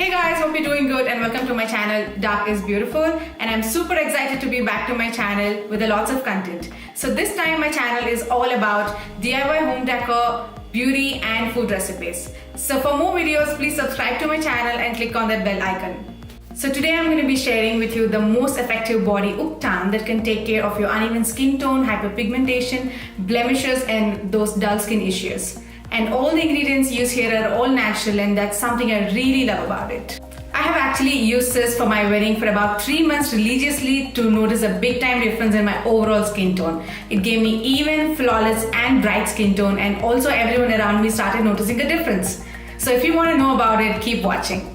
Hey guys, hope you're doing good and welcome to my channel Dark is Beautiful, and I'm super excited to be back to my channel with lots of content. So this time my channel is all about DIY home decor, beauty and food recipes. So for more videos, please subscribe to my channel and click on that bell icon. So today I'm going to be sharing with you the most effective body Ubtan that can take care of your uneven skin tone, hyperpigmentation, blemishes and those dull skin issues. And all the ingredients used here are all natural, and that's something I really love about it. I have actually used this for my wedding for about 3 months religiously to notice a big time difference in my overall skin tone. It gave me even, flawless and bright skin tone, and also everyone around me started noticing a difference. So if you want to know about it, keep watching.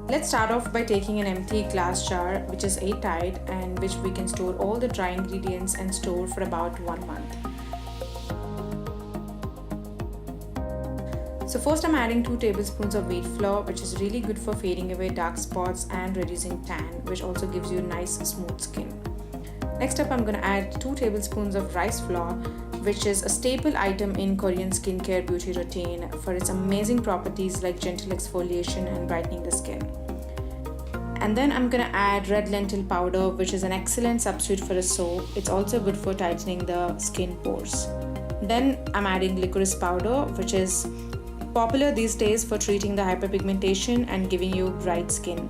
Let's start off by taking an empty glass jar which is airtight and which we can store all the dry ingredients and store for about 1 month. So first I'm adding 2 tablespoons of wheat flour, which is really good for fading away dark spots and reducing tan, which also gives you nice smooth skin. Next up I'm going to add 2 tablespoons of rice flour, which is a staple item in Korean skincare beauty routine for its amazing properties like gentle exfoliation and brightening the skin. And then I'm going to add red lentil powder, which is an excellent substitute for a soap. It's also good for tightening the skin pores. Then I'm adding licorice powder, which is popular these days for treating the hyperpigmentation and giving you bright skin.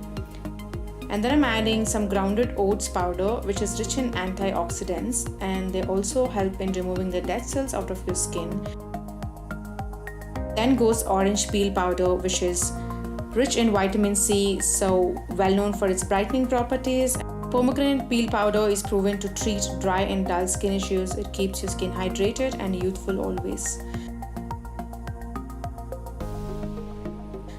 And then I'm adding some grounded oats powder, which is rich in antioxidants, and they also help in removing the dead cells out of your skin. Then goes orange peel powder, which is rich in vitamin C, so well known for its brightening properties. Pomegranate peel powder is proven to treat dry and dull skin issues. It keeps your skin hydrated and youthful always.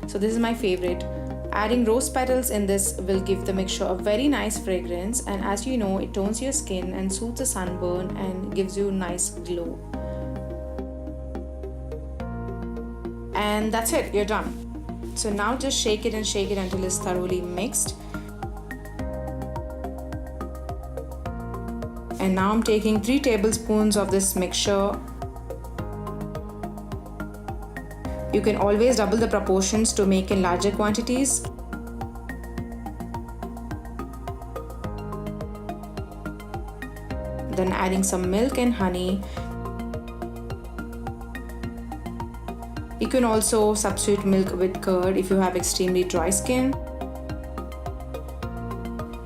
So this is my favorite. Adding rose petals in this will give the mixture a very nice fragrance, and as you know, it tones your skin and soothes the sunburn and gives you a nice glow. And that's it, you're done. So now just shake it until it's thoroughly mixed. And now I'm taking 3 tablespoons of this mixture. You can always double the proportions to make in larger quantities. Then adding some milk and honey. You can also substitute milk with curd if you have extremely dry skin.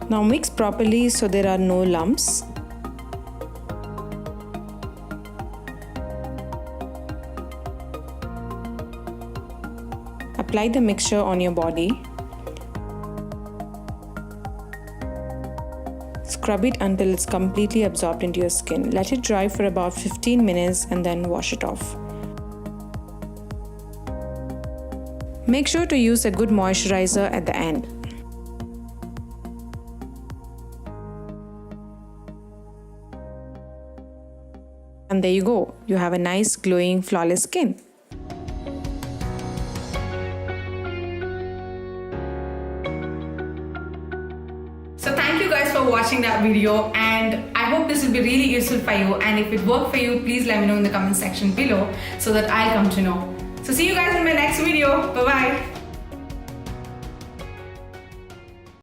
Now mix properly so there are no lumps. Apply the mixture on your body. Scrub it until it's completely absorbed into your skin. Let it dry for about 15 minutes and then wash it off. Make sure to use a good moisturizer at the end. And there you go. You have a nice glowing flawless skin. So thank you guys for watching that video, and I hope this will be really useful for you, and if it worked for you, please let me know in the comment section below so that I'll come to know. So see you guys in my next video. Bye bye.